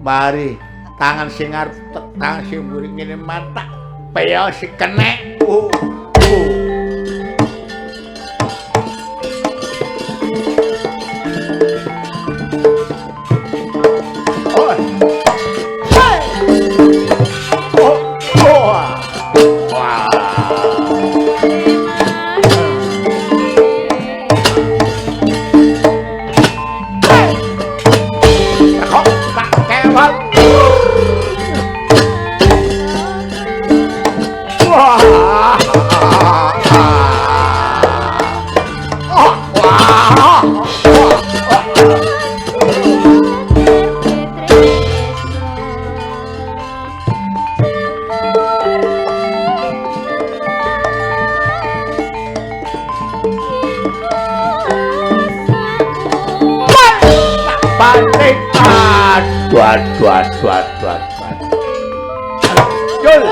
pari tangan sing arep tangan sing mburi ngene matak peyo sing kenek. Aduh. Jul.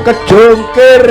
Kejungkir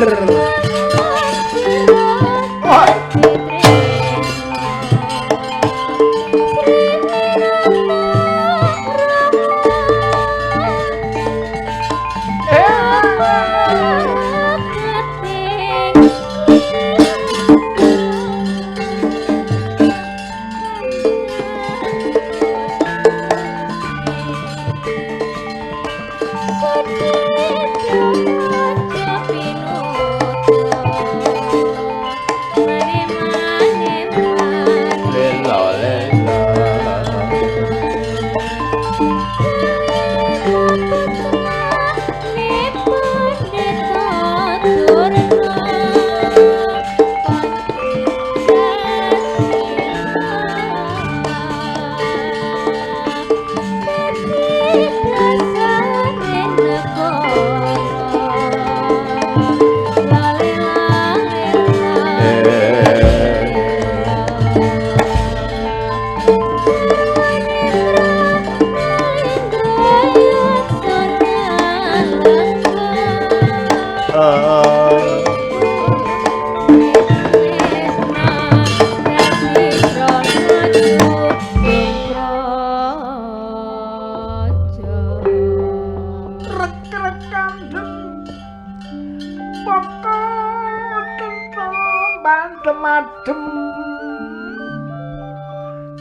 adem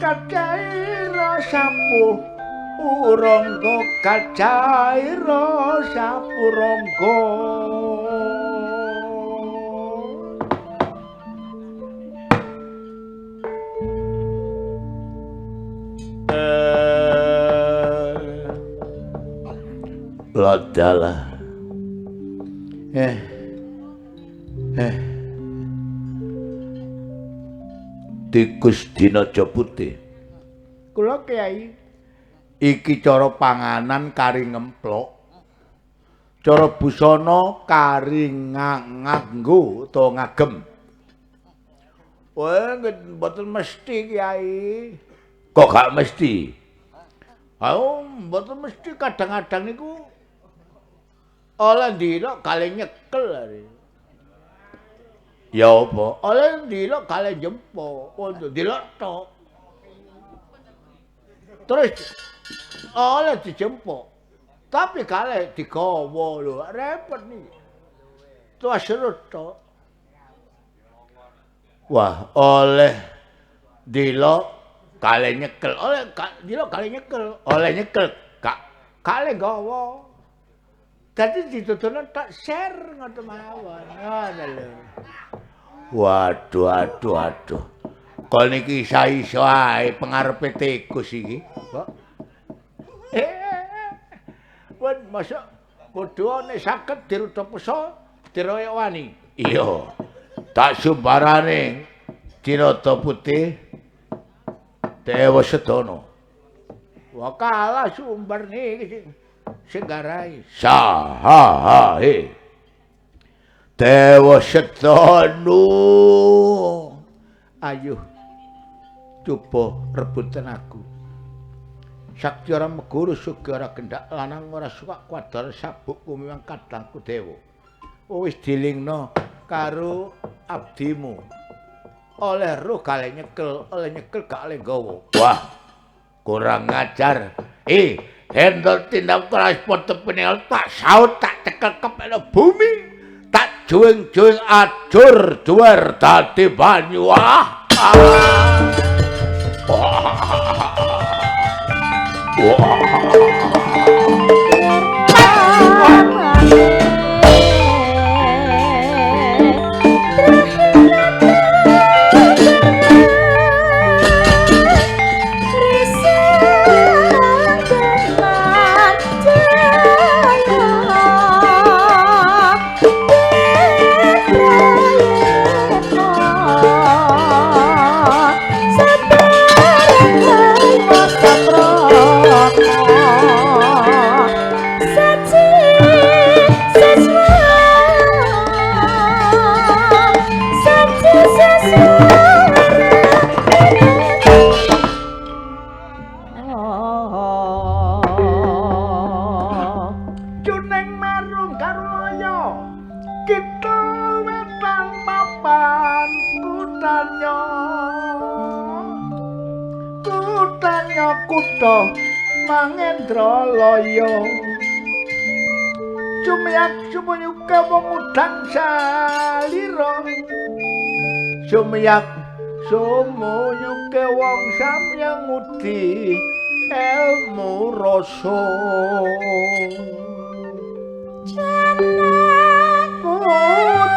kacaira sapuh urangga kacaira sapurangga ladalah tikus dinaja putih. Kula Kyai, iki cara panganan kari ngemplok. Cara busana kari nganggo utawa ngagem. Wah, mboten mesti Kyai. Kok gak mesti? Oh, mboten mesti kadang-kadang niku oleh ndina kalih nyekel are. Ya apa? Oleh ndilok kalih jempo, untuk ndilok tok. Terus oleh dijempok. Tapi kalih digawa lho, repot niki. Tuwa serut tok. Wah, oleh ndilok kalih nyekel, oleh ndilok kalih nyekel, oleh nyekel kalih gawa. Dadi didodono tok share ngoten mawon. Ngono lho. Waduh. Kok niki isa-isa ae pengarepe tikus iki, Kok. Wen masa padha nek saged diruda pesa diroyok wani. Iya. Tak sumbarane dirada putih dewa sedana. Wah kalah sumber niki sing garai sahahe Dewa Sedana. Ayo coba rebutan aku. Sakti ora meguru sugi ora gendak lanang ora suka kuadar sabuk kumiwang kadangku dewa. Wis dilingno karo abdimu. Oleh roh gale nyekel gak oleh nggawa. Wah, kurang ngajar. Hendel tindak keras potepene tak saut tak cekel kepelo bumi. Tak juing-juing ajur duwer dadi banyu. Wah. Kutha Mangendralaya Sumyak sumuyuke wong udang salira Sumyak sumuyuke wong samyang ngudi ilmu rasa jeneng ora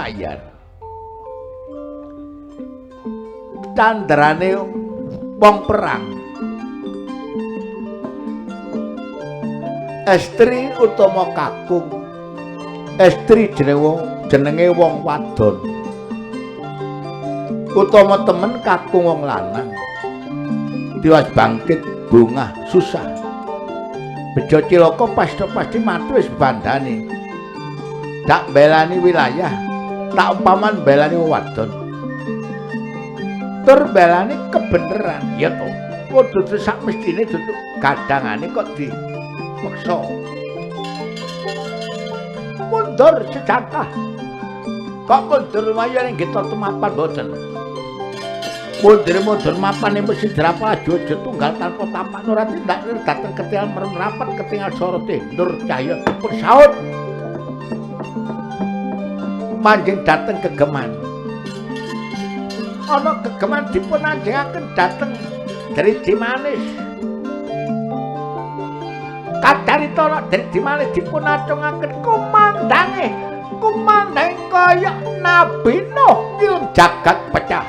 ayar tandrane wong perang estri utama kakung estri jenenge wong wadon utama temen kakung wong lanang tiwas bangkit bungah susah bejo cilaka pasti mati wis bandane dak belani wilayah tak umpaman belani wong wadon tur belani kebeneran ya to kudu sak mestine dudu kadangane kok di paksa mundur sejatah kok mundur wayo ning kita temapan boten mundur mapan mesti drapa aja tunggal tanpa tapak ora tindak dateng ketingal merem rapat ketingal sorote nur cahya pun saut manjing dateng kegeman ana kegeman dipun anjengaken dateng Driji Manis kadarita Driji Manis dipun acungaken kumandange kaya Nabi Nuh ilm jagat pecah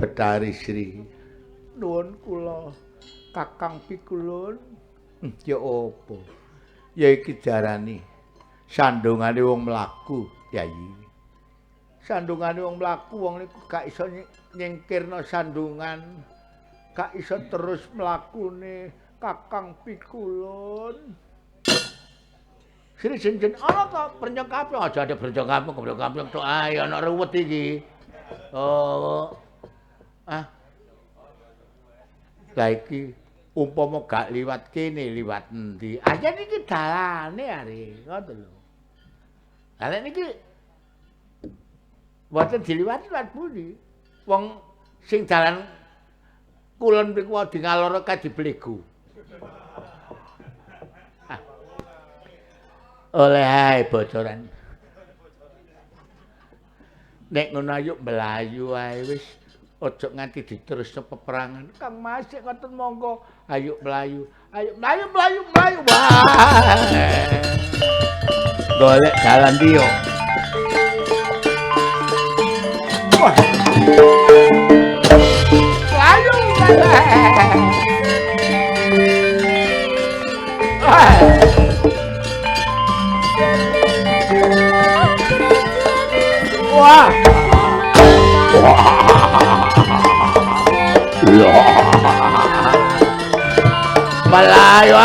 Betari Sri. Nuwun kula Kakang Pikulun. Ya apa? Ya iki diarani sandungane wong mlaku, Yayi. Sandungane wong mlaku wong niku gak iso nyingkirno sandungan. Gak iso terus mlakune Kakang Pikulun. Sri jenjen ana to prenyong kampung aja ada prenyong kampung tok ae ana ruwet iki. Oh. Lah iki umpama gak liwat kene liwat endi? Aja niki dalane are, ngoten lho. Lah niki mboten diliwati liwat pundi? Wong sing dalan kulon mriku di ngalor ka diblegu. Oleh ae bocoran. Nek ngono ayo mlayu ae wis. Ojo nganti diterusno peperangan. Kang Mas sik ngoten monggo. Ayo mlayu. Ayo mlayu. Wah. Golek dalan liya. Wah. Mlayu. Wah. Melayu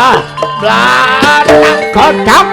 belakang kotak.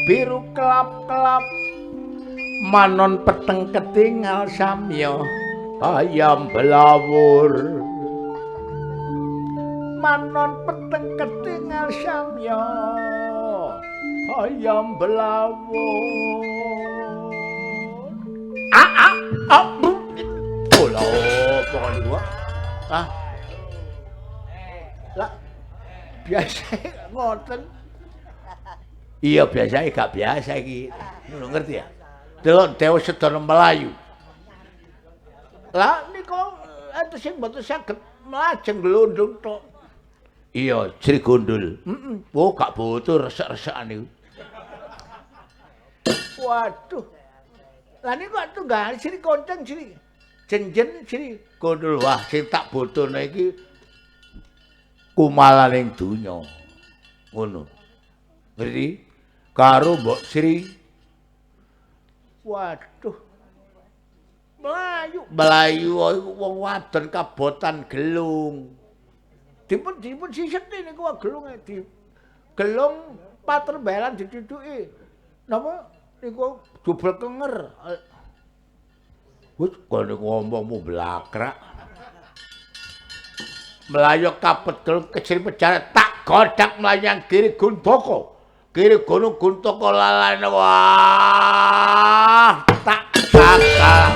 Biru kelap-kelap manon peteng ketingal samya ayam belawur manon peteng ketingal samya ayam belawur ola pokoknya gua lah biasa ngoten. Iya biasanya gak biasa iki. Ngono ngerti ya? Delok Dewa Sedana Melayu. Lah niku enten sing mboten saged mlajeng glondong tok. Iya, Sri Gundul. Oh, gak butuh resek-resekan niku. Waduh. Lah niku tunggal Sri Konceng Sri jenjen Sri Gundul. Wah, sing tak butuhne iki kumalaning donya. Ngono. Ngerti? Karo Mbok Sri. Waduh. Melayu wong wadon kabotan Gelung. Dipun siseti niku gelunge di gelung patrembelan dicucuki. Napa niku jubel kenger. Wis kok niku ngomongmu blakrak. Melayu kapet gelung kecil pejaran tak godak melayang kiri Guntoko. Kiri gunung Guntoko lalan wah tak kakak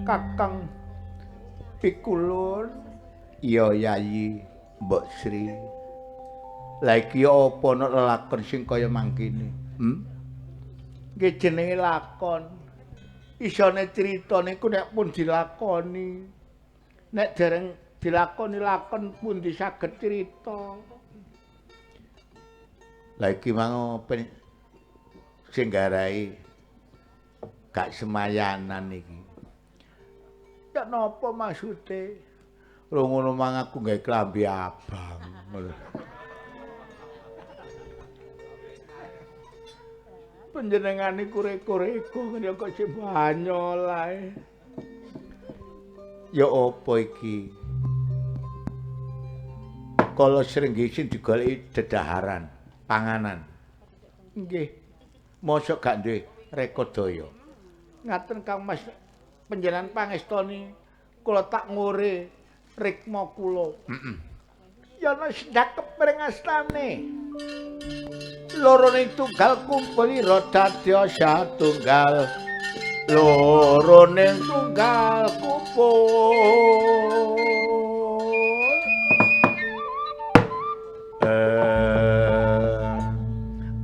Kakang pikulun iya yayi Mbok Sri la iki apa ana lelakon sing kaya mangkene nggih jenenge lakon isone crita niku nek pun dilakoni nek dereng dilakoni lakon pundi saged crita la iki mang sing garai gak semayanan iki ya napa maksude? Lho ngono mang aku gawe klambi abang. Panjenengan iku reko-reko ngene kok sing banyol ae. Ya apa iki? Kala Srenggisi digoleki dedaharan, panganan. Nggih. Mosok gak duwe rekodaya. Ngaten Kang Mas panjenengan pangestoni kula tak ngore rikma kula. Ya ana sedakep ring astane. Lorone tunggal kumpulira dadya satunggal. Lorone tunggal kumpul.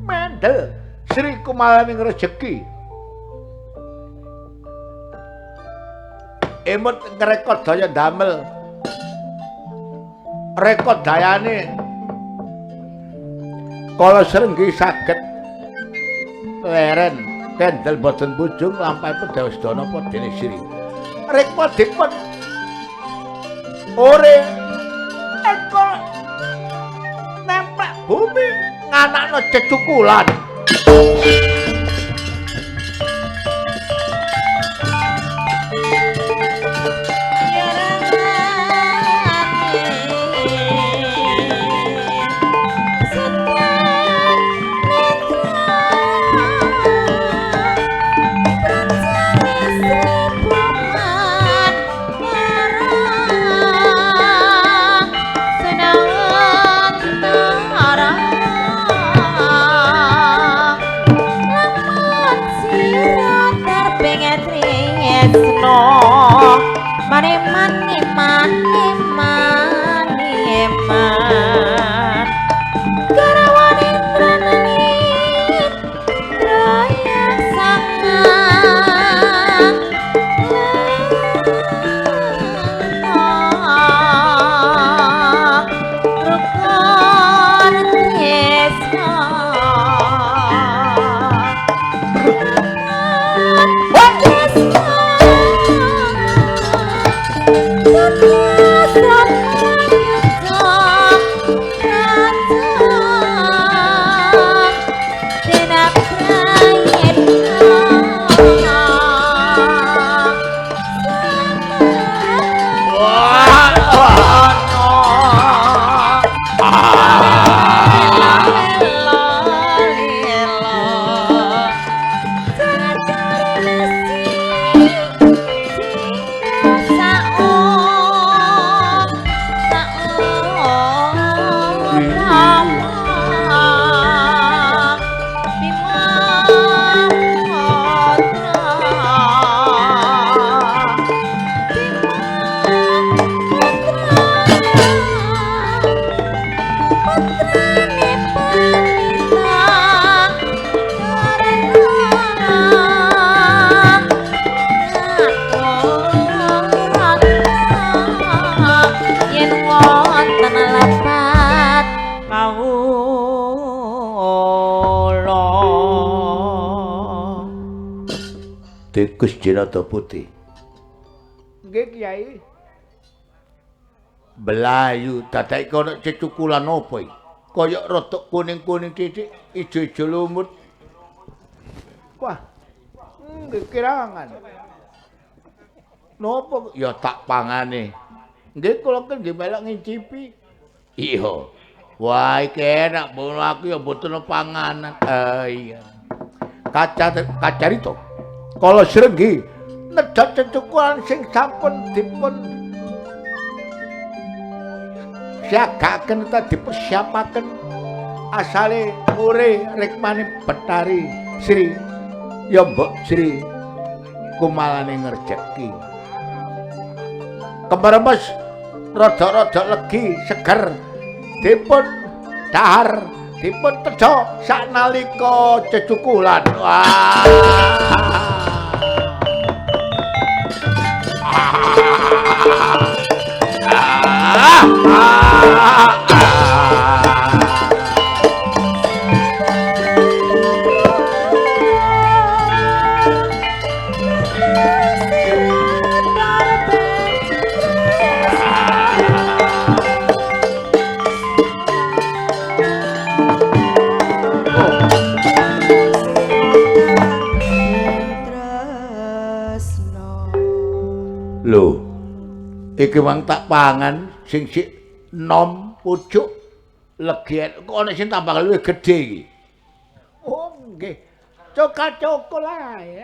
Mendel Sri Kumalaning rejeki. Emut ngrekod daya damel. Rekod dayane kala Srenggih saged leren kendel boten bujung lampahipun Dewa Sedanapa dene Sri. Rikma dipun ore eko nemplek bumi nganakno cecukulan. Gusti Rada Putih. Nggih Kyai. Belayu dadak iki ana cecukulan apa iki? Kaya rada kuning-kuning titik, ijo-ijo lumut. Wah. Nggih kirangan. Napa ya tak pangane. Nggih kula kan nggih melok ngicipi. Iya. Wah iki enak bono aku ya mboten panganan. Iya. Kacarita. Kala srenggi nedhat cecukuran sing sampun dipun siagaken ta dipersiapaken asale ure rikmane Betari Sri ya Mbok Sri kumalane ngrejeki. Kemremes rada-rada legi seger dipun dahar dipun tedha saknalika cecukulan. Lho, iki wong tak pangan sing sik nom pucuk legian kok ana sing tambah luwih gedhe iki. Oh, nggih. Cokal-cokol ae.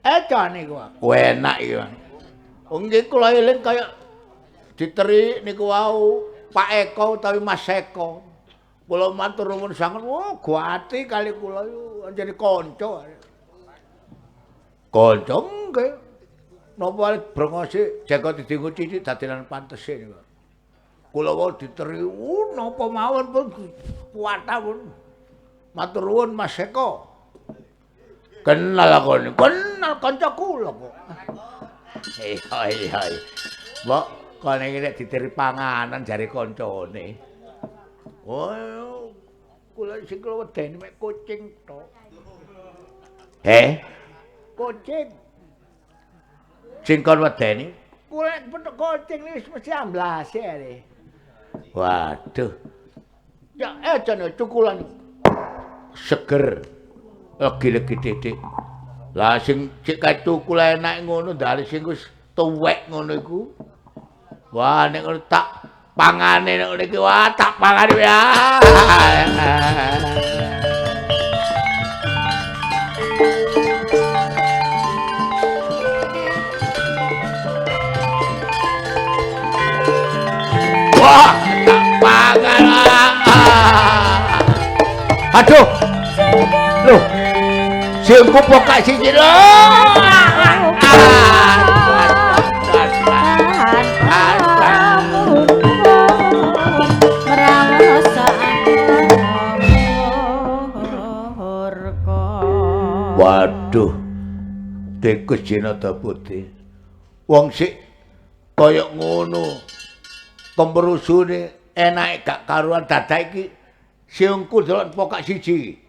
Eca niku. Enak iki, Bang. Oh, nggih kula eling kaya diteri niku wau Pak Eko utawi Mas Eko. Kula matur nuwun sanget. Oh, guati kali kula yo anjene kanca. Kanca nggih. Napa wae brengose jaga didinggo cicik dadenan pantese niku. Kula wae diteri napa mawon pun kuwata pun. Matur nuwun Mas Eko. Kenal aku niku, kenal kanca kula kok. Iya. Mbok kene iki nek diteri panganan jare kancane. Oh, kula sing kula wedeni mek kucing tok. Kucing. Sing kon wedeni kula petuk kucing wis mesti amblas ya. Waduh. Ya ejane cukulan seger. Legi-legi titik. Lah sing cek kacukul enak ngono ndare sing wis tuwek ngono iku. Wah nek ngono tak pangane nek ngene iki wah tak pangane ya. Wah, tak pangan. Aduh. Loh. Sing kupokak siji lho. Waduh. Tikus Jinata Putih. Wong sik kaya ngono. Kemrusune enake gak karuan dadak iki siungku delok pokak siji.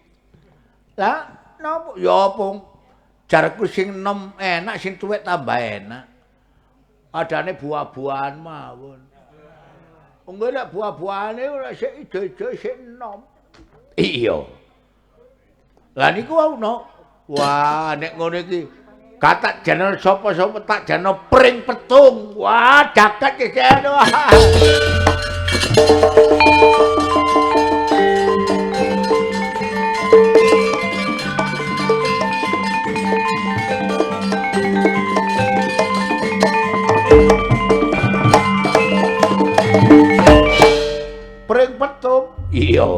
Lah napa ya apa jarku sing enom enak sing tuwek tambah enak. Adane buah-buahan mawon. Wong nek buah-buahane ora sik ijo-ijo sik enom. Iya. Lah niku ono. Wah nek ngono iki katak jana sapa-sapa tak jana pring petung. Wah, jagat iki wah. Pring petung. Iya.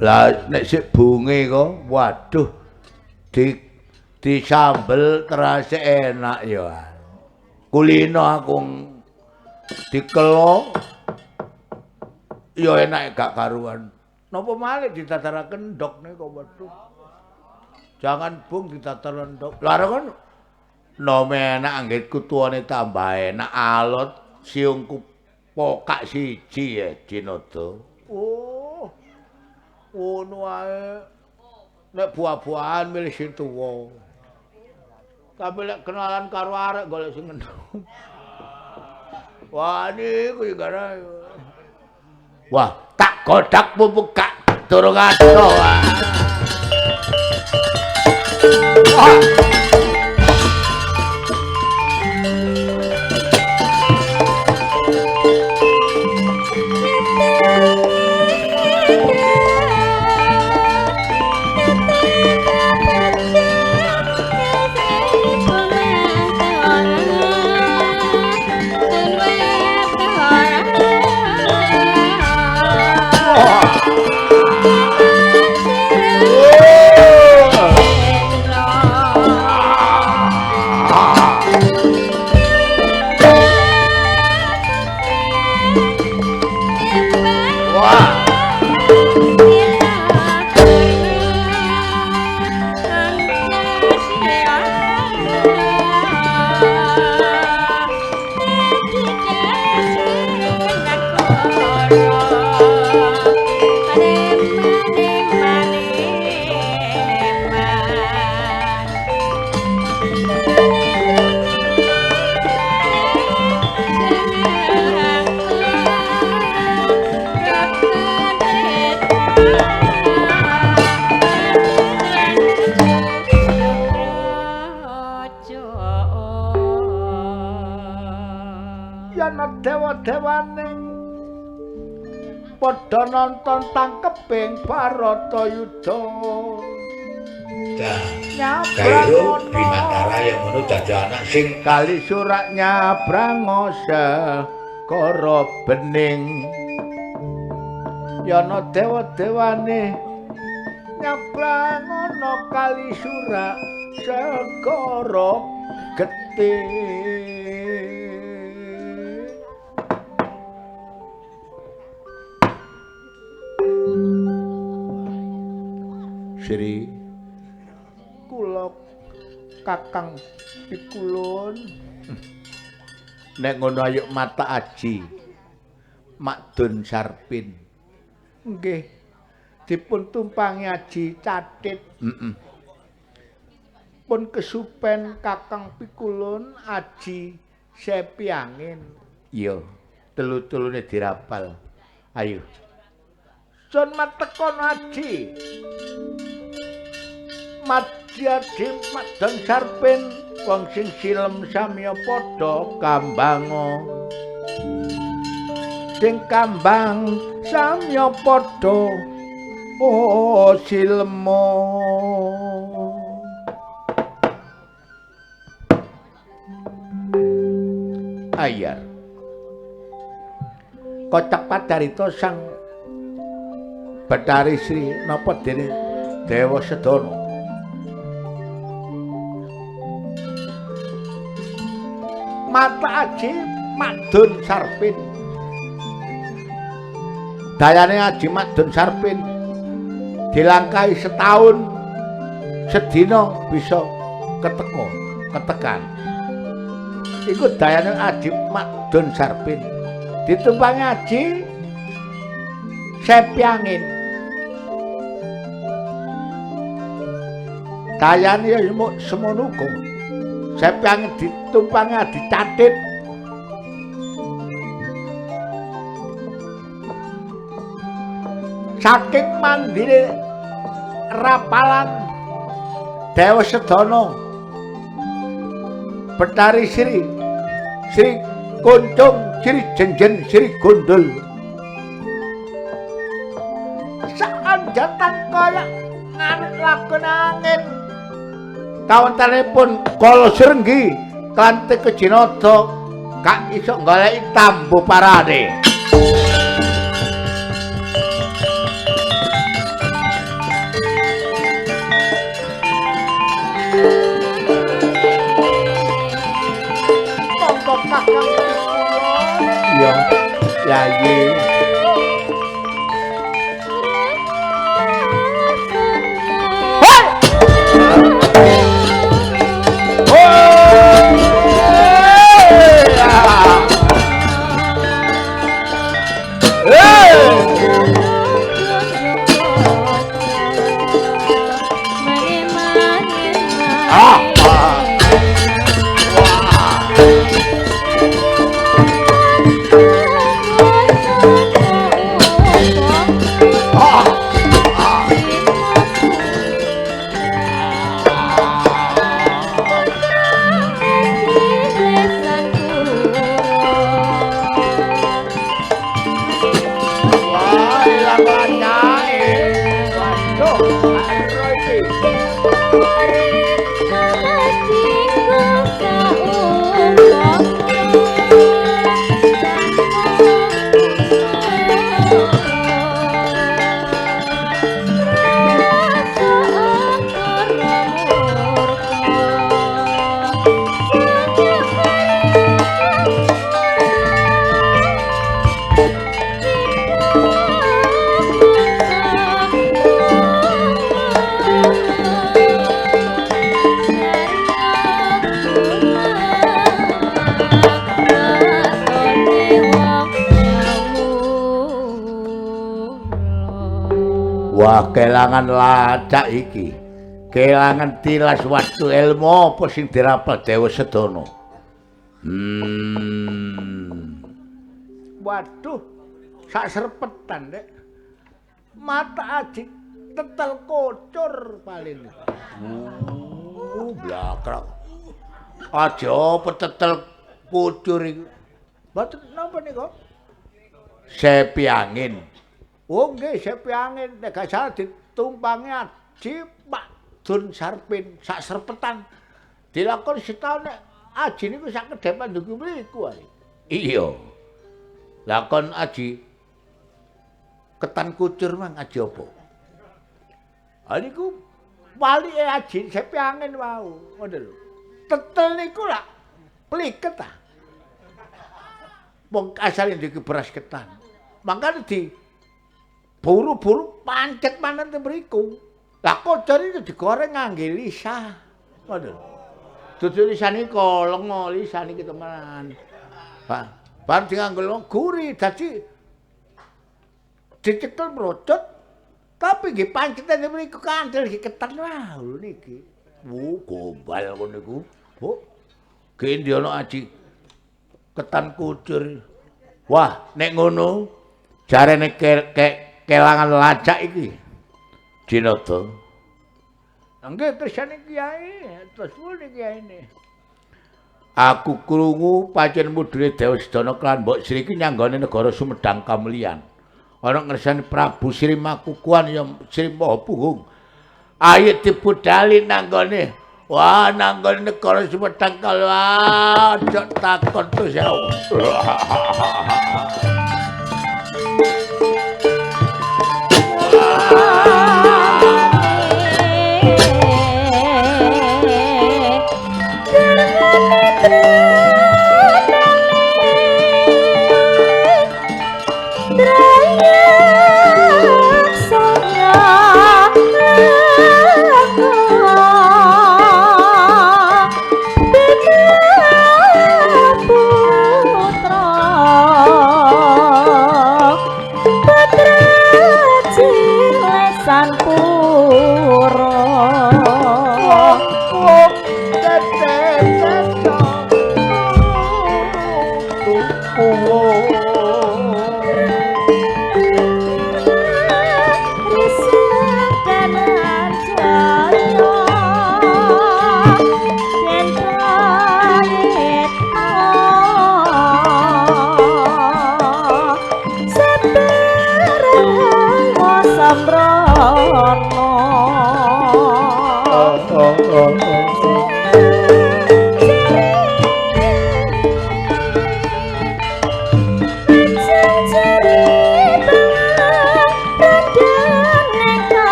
Lah nek sik bunge kok, waduh. Disambel terasa enak ya. Kulino aku dikelo ya enak gak karuan. Napa malih ditataraken ndok niku waduh. Jangan bung ditataran ndok. Lah kan nome enak anggitku tuane tambah enak alot siungku pokak siji ya Jinata. Oh. Ngono ae. Nek buah-buahan milih sing tuwa. Tapi lek kenalan karo arek golek sing enom. Wah niku iki gara. Wah, tak godak pupuk gak durung ado. Wah. dewa-dewane padha nonton tangkeping Baratayuda. Kairo Bimantara yang ngono dadi anak sing kali surak nyabrang segara bening. Yana dewa-dewane nyabrang ana kali surak segara getih. Sri kula Kakang Pikulun nek ngono ayo mata aji Makdun Sarpin nggih dipun tumpangi aji Cathit pun kesupen Kakang Pikulun aji Sepi Angin iya telu-telune dirapal ayo sun matekon aji Madya Makdun Sarpin wong sing silem samya padha kambango sing kambang samya padha silemo ayar kocak padarita sang Bathari Sri napa dene Dewa Sedana mata aji Makdun Sarpin dayane aji Makdun Sarpin dilangkai setahun sedina bisa ketekan iku dayane aji Makdun Sarpin ditumpangi aji Sepi Angin dayane ya semono uga Sepi Angin ditumpangi aji Cathit saking mandine rapalan Dewa Sedana Bathari Sri Sri Kuncung Sri Jenjen Sri Gondol saanjatan kaya nganut lakon angin kawontenipun Kala Srenggi kanthi Kejinada gak iso goleki tambu parane monggo Kakang iya yayi Wah, kelangan lacak iki. Kelangan tilas waktu ilmu apa sing dirapal Dewa Sedana. Waduh, sak serpetan, Dek. Mata aji tetel kocor paling. Blakrak. Aja apa tetel kocor iku. Mboten napa niku? Sepi angin. Oh nggih, sepi angin nek gak salah ditumpangi Aji Pak Dun Sarpin sak serpetan. Dilakon setahun nek Aji niku sak kedepan nduku mriku ae. Iya. Lakon Aji ketan kucur mang Aji apa? Ha niku walike Aji sepi angin wau, ngono lho. Tetel niku lak pliket ta. Wong asale ndek beras ketan. Mangkane di buru-buru pancet manen mriku. Lah kocor itu digoreng ngangge lisa. Ngono. Dudu lisane lengo lisane iki temenan. Pak, bar dianggo gurih dadi dicekel mrocot tapi nggih pancetane mriku kandel nggih ketan wae niki. Gombal ngono niku. Bu. Ki ndi ana Aji ketan kucur. Wah, nek ngono jarene kelangan lacak iki. Dinata. Nggih kersane kiai, terus mule kiyaine. Aku krungu pancen mudune Dewa Sedana kan Mbok Sri iki nyanggone negara Sumedang Kamulyan. Ana ngersani Prabu Sri Makukuhan ya Sri Mahapuhung. Ayo dibudali nanggone. Wah, nanggone negara Sumedang Kamulyan. Aja takon to ya.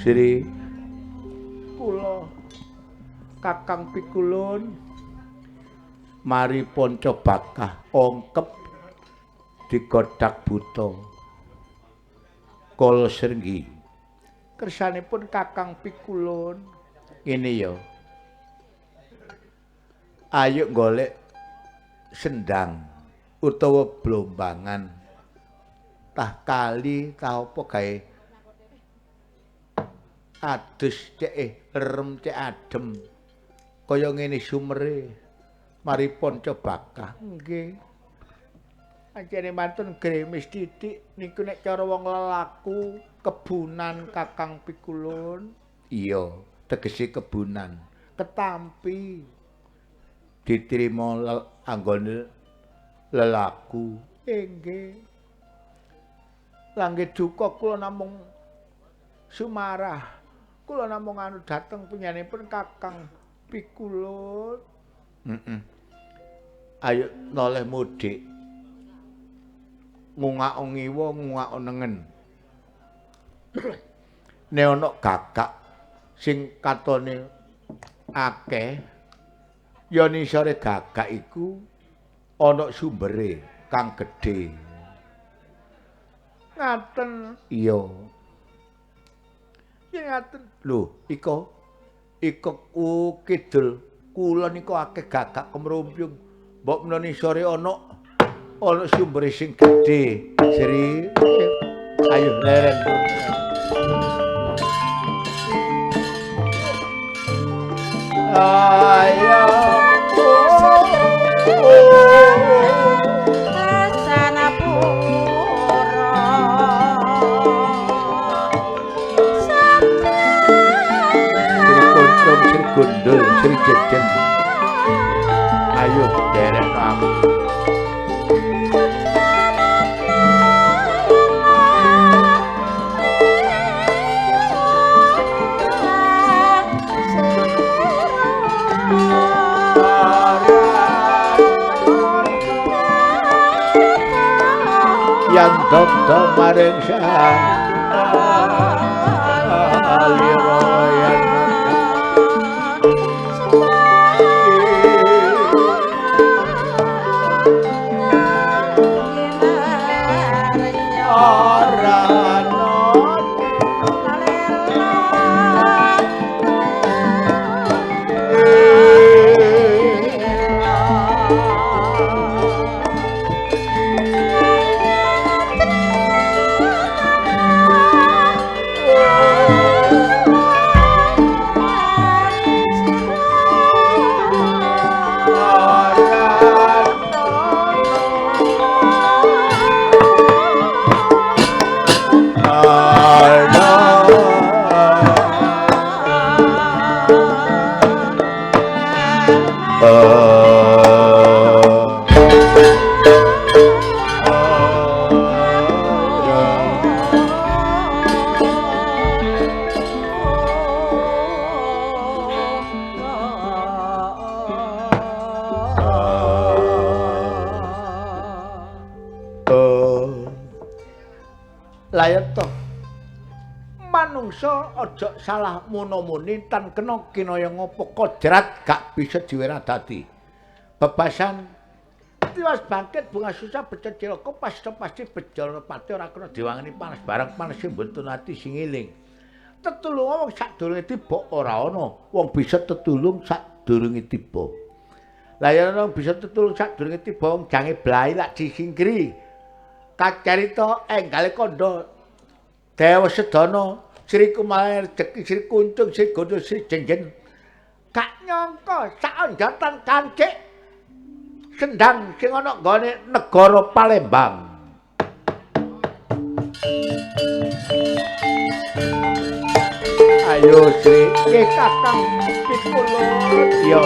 Sri kula Kakang Pikulun mari Panca Bakah ongkep digodhak buta kala srenggi kersanipun Kakang Pikulun ngene ya ayo golek sendang utawa blombangan tah kali tah apa gawe adus cek rem cek adem kaya ngene sumere mari Panca Bakah nggih ancene mantun gremes titik niku nek cara wong lelaku kebunan Kakang Pikulun iya tegese kebunan ketampi diterima anggone lelaku nggih langge duka kula namung sumarah kula namung anu dateng penyanipun Kakang Pikulun. Ayo noleh mudik. Ngungak ngiwa ngungak nengen. Nek ana gagak sing katone akeh ya nisore gagak iku ana sumbere kang gedhe. Ngaten iya. Ya ngaten. Lho, iko kidul kula niku akeh gagak kemrumbyung. Mbok menawa sore ana sumber sing gedhe. Sri, ayo leren. Ayo. Gundul Sri Jejen. Ayo derek aku. Yang dokter maring Layeta manungsa aja salah muna-muni tan kena kinaya ngopo kodrat gak bisa diweradati. Bebasan tiwas bangkit bunga susah becet cilaka pasti bejana pati ora kena diwangani panas barang panese mboten ati sing eling. Tetulung wong sadurunge tiba ora ana wong bisa tetulung sadurunge tiba. Lah yen ana bisa tetulung sadurunge tiba wong jange blai lak disingkiri. Kacarita enggale kandha Dewa Sedana Sri Kumala Rejeki Sri Kuncung Sri Gondo Sri Jenjen gak nyangka saanjatan kancik sendang sing ana nggone negara Palembang. Ayo Sri nggih Kakang Pikula iya.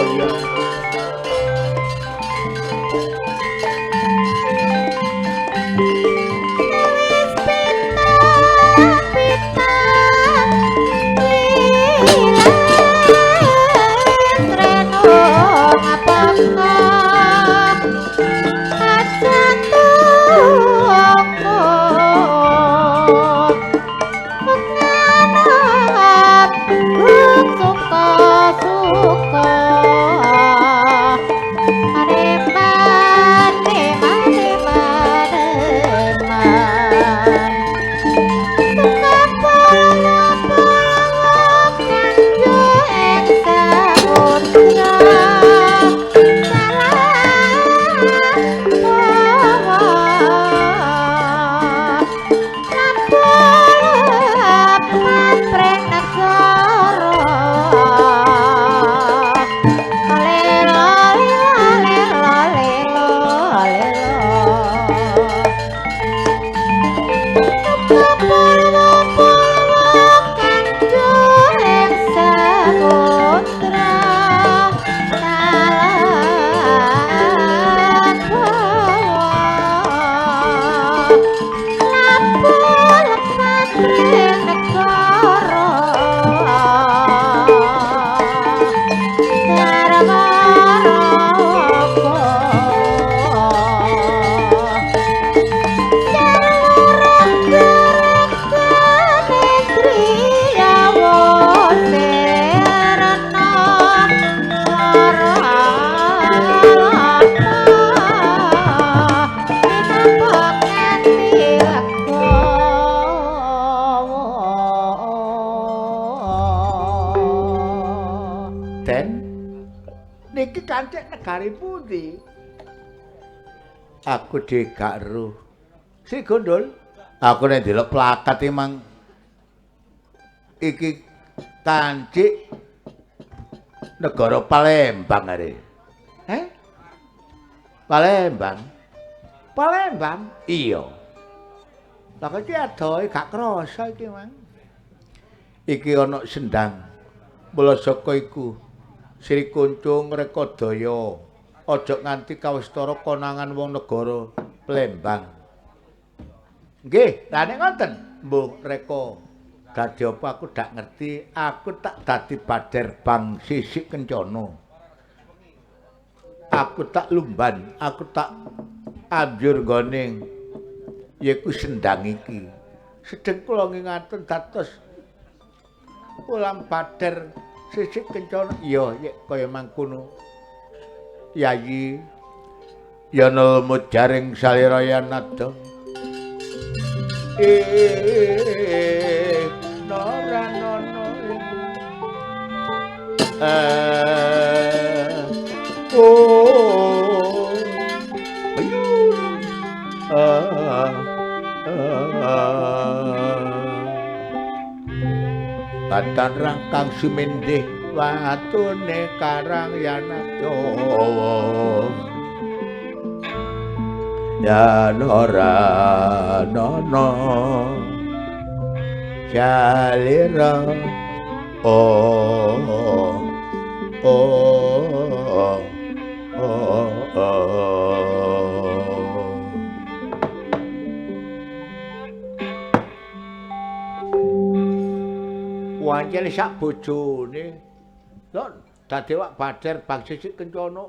Kancik negari pundi? Aku dhewe gak eruh. Sri Gondol, aku nek ndelok plakat emang iki kancik negara Palembang are. Palembang. Palembang? Iya. Lah kok iki adohe gak krasa iki, Mang. Iki ana sendang. Mula saka iku Sri Kuncung Rekodaya aja nganti kawistara konangan wong negara Plembang. Nggih, lah nek ngoten, Mbah Reka. Dadi apa aku dak ngerti, aku tak dadi Bader Bang Sisik Kencana. Aku tak lumban, aku tak anjur nggone yaiku sendang iki. Sedeng kula ngingaten dados ulam Bader Sisik Kencana. Iya, kaya mangkono. Yayi yana mujaring saliraya nada. Naranono Batan rangkang sumindih watune karang yanadya yanora nono jalira Wancene sak bojone. Lho, dadi wak Bader Bang Sisik Kencana.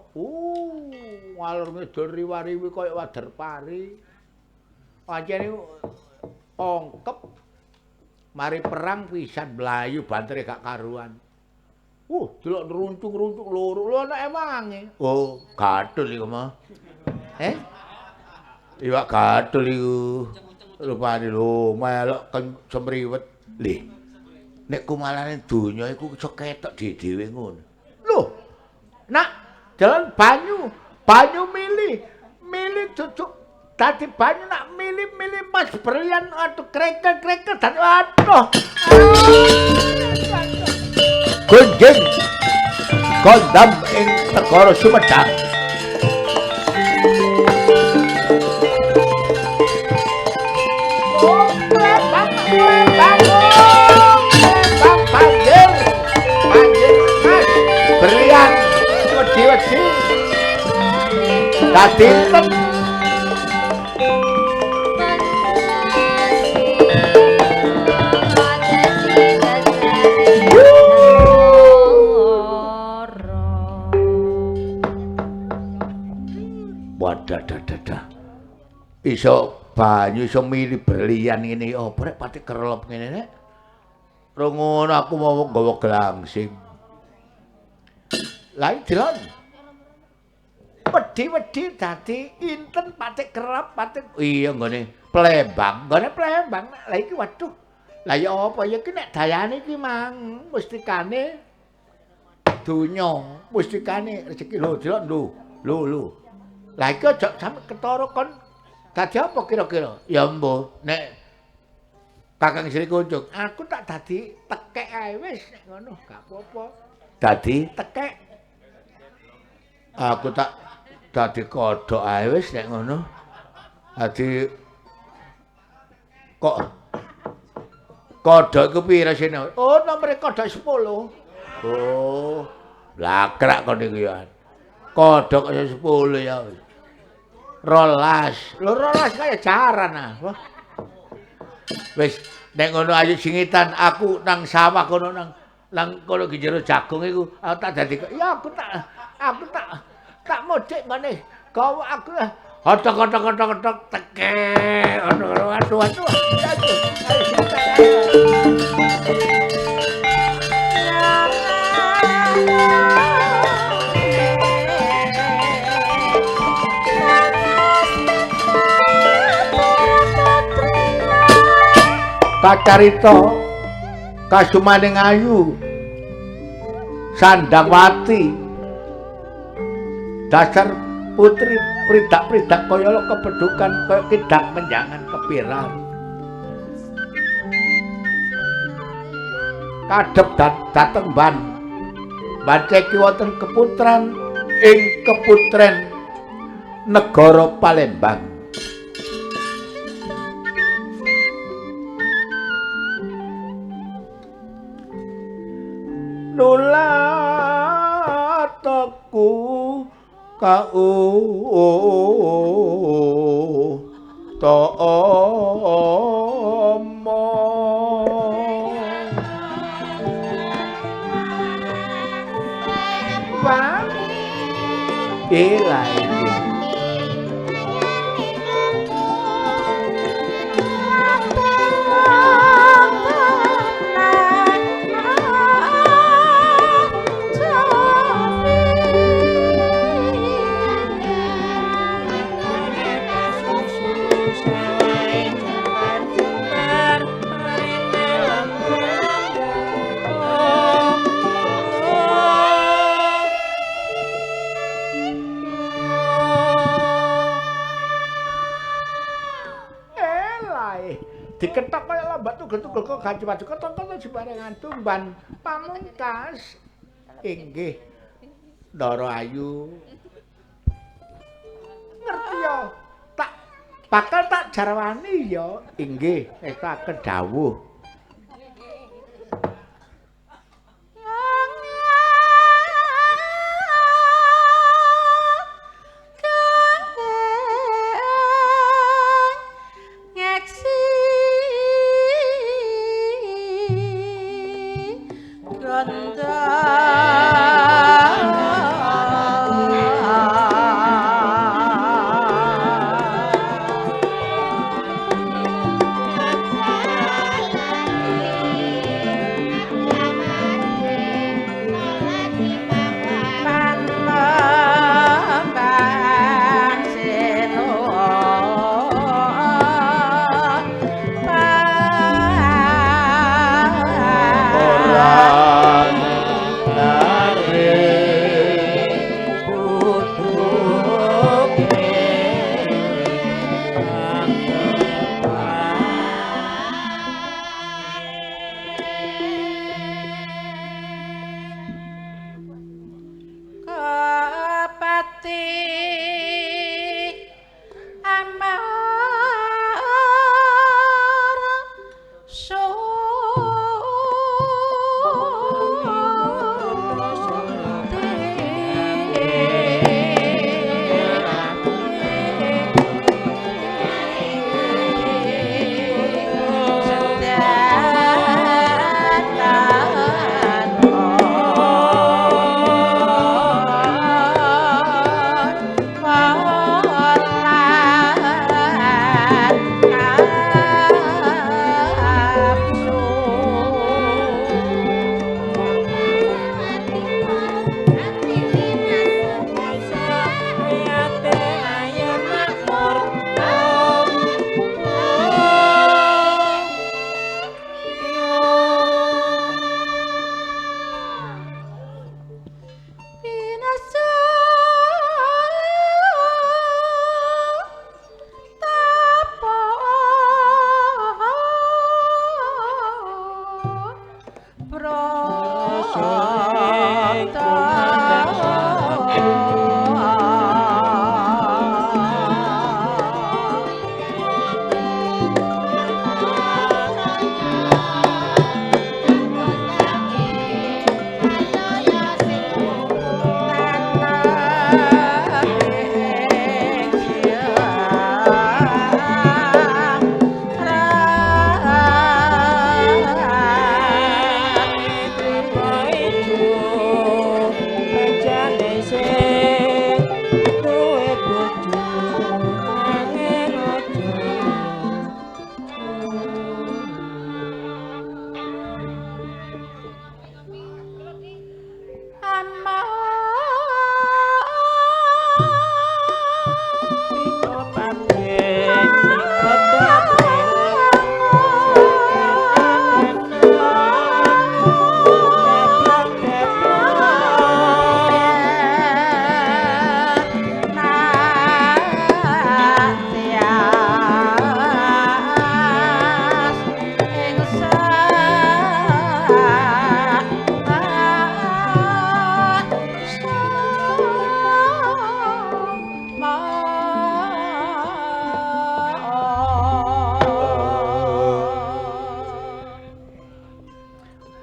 Ngalor ngidul riwariwi kaya wader pari. Wancene ongkep mari perang pisan mlayu bantere gak karuan. Delok runcung-runcung loro. Lho anak emange. Gathul iku mah. Iwak gathul iku. Rupane lho melok semriwet. Lih. Nek kumalane donya iku iso ketok dhewe ngono. Lho. Nak jalan banyu milih cucuk dadi banyu nak milih mas berlian aduh krekel dan aduh. Gunjing kondam ing negara Sumedang. Berlian wedi-wedi dadi wadah iso banyu iso milih berlian ngene apa rek pati kerelep ngene nek ngono aku mau nggawa glangsing. Lah delon. Wedi-wedi dadi inten patik kerep patik iya nggone Plembang. Lah iki waduh. Lah ya apa ya iki nek dayane iki mang mustikane donya, mustikane rezeki lho delon lho. Lah iki aja sampe ketara kon dadi apa kira-kira? Ya mbuh nek Kakang Sri Kuncung, aku tak dadi tekek ae wis nek ngono gak apa-apa. Dadi tekek. Aku tak dadi kodhok ae wis nek ngono. Dadi kok kodhok iku pira sine? Nomere kodhok 10. Lakrak kon iku ya. Kodhok kaya 10 ya. 12. Lho 12 kaya jaran ah. Wis nek ngono ayo singitan aku nang sawah kono nang kono jero jagung iku aku tak dadi ya aku tak modek ngene gawa aku hotok teke aduh kacarita kasumaning ayu Sandangwati dasar putri pridak-pridak kaya lo kepedukan kaya kidak menjangan kepiran kadep dateng banceki wonten keputran ing keputren negara Palembang. Nular kau tomo wani ilai diketok kaya lambat tugel-tugel kok gaji-gaji ketok-ketok dibarengan tumban pamungkas inggih Ndara Ayu ngerti ya tak bakal tak jarwani ya inggih estaken dawuh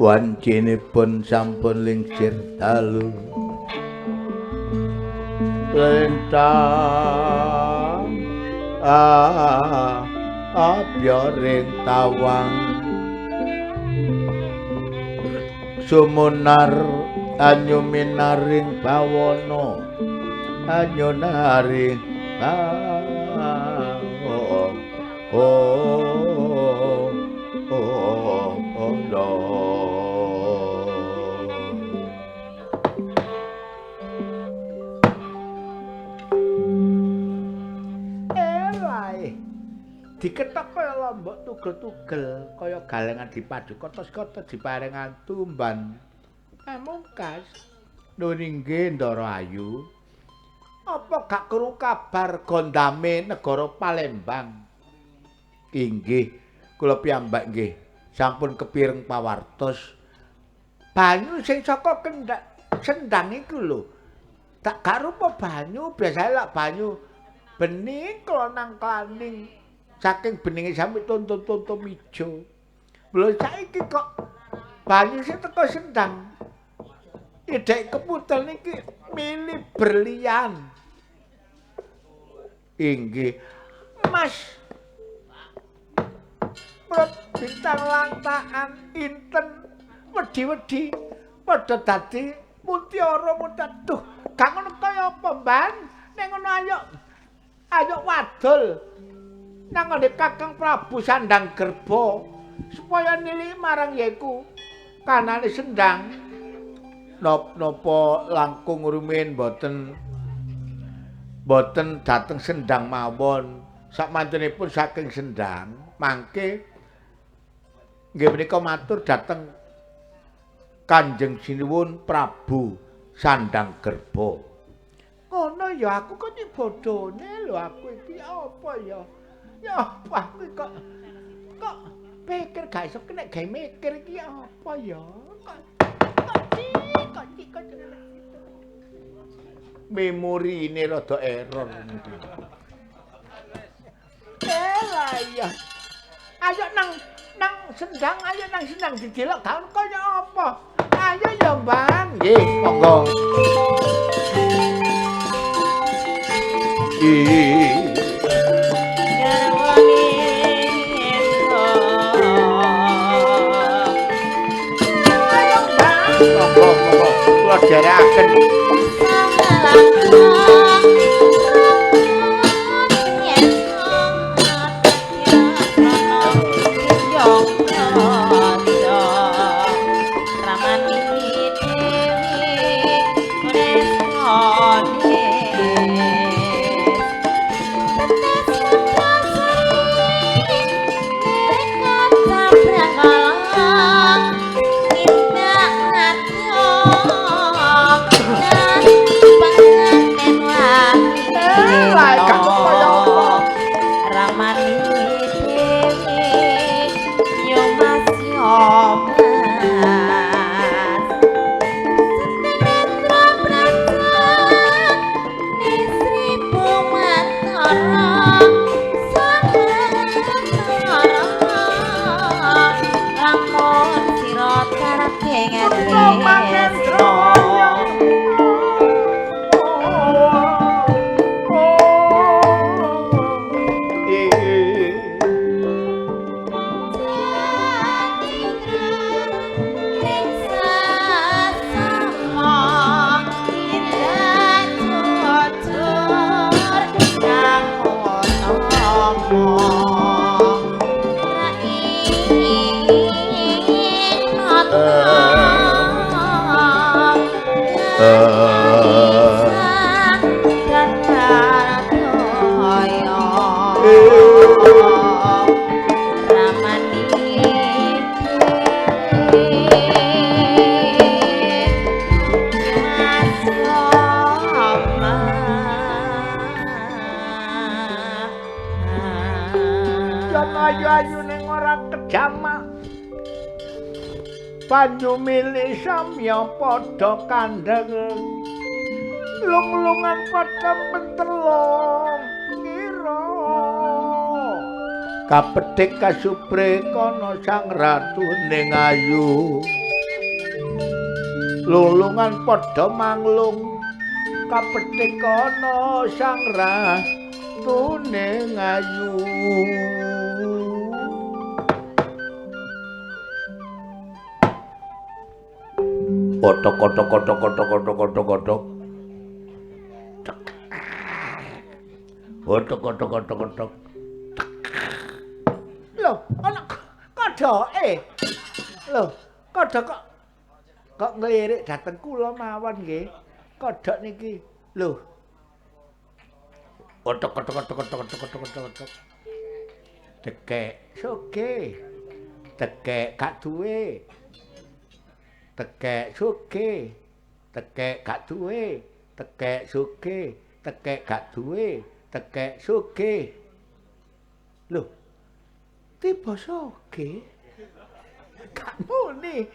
Wancinipun sampun lingsir dalu lintang abyaring tawang sumunar anyuminaring bawana anyunaring diketok kaya lombok tugel-tugel kaya galengan dipadu kotos-kotos diparengan tumban mungkas nuringge Ndara Ayu apa gak krungu kabar gondame negara Palembang inggih kula piyambak nggih sampun kepireng pawartos banyu sing saka Sendang iku lho tak gak rupa banyu biasane lak banyu bening klonang klaning saking beninge sampe tonton-tonton ijo. Lho saiki kok banyu sing teko Sendang. Idek keputel niki mili berlian. Inggih. Mas. Prot bintang lantaan inten wedi-wedi padha dadi mutiara mutatuh. Gak ngono kaya apa, Mbak? Nek ngono ayo wadul. Nang ngene Kakang Prabu Sandang Gerba supaya nili marang yaiku kanane Sendang napa langkung rumiyin boten dhateng Sendang mawon sakmantunipun saking Sendang mangke nggih menika matur dhateng Kanjeng Sinuwun Prabu Sandang Gerba ngono ya aku kok bodhone lho aku iki apa ya ya apa aku kok pikir gak iso kena gawe mikir iki apa ya kok memori ini rada error ya ayo nang Sendang ayo nang Sendang didelok gak kaya apa ayo ya Bang nggih monggo kula dherekaken banyu milih samya padha kandheng lung-lungan padha pentelong kira kapethik kasupre kana sang ratu ning ayu lulungan padha manglung kapetik ana sang ratune ngayu. Kotok kotok kotok kotok kotok kotok kotok. Kotok kotok kotok kotok. Loh, ana kodoke. Loh, kodok kok ngelirik dateng kula mawon nggih. Kodok niki. Loh. Kotok kotok kotok kotok kotok kotok kotok kotok. Tekek soge. Tekek gak duwe. Tekek soge. Tekek gak duwe. Tekek soge. Tekek gak duwe. Tekek soge. Loh. Tiba soge. Gak muni.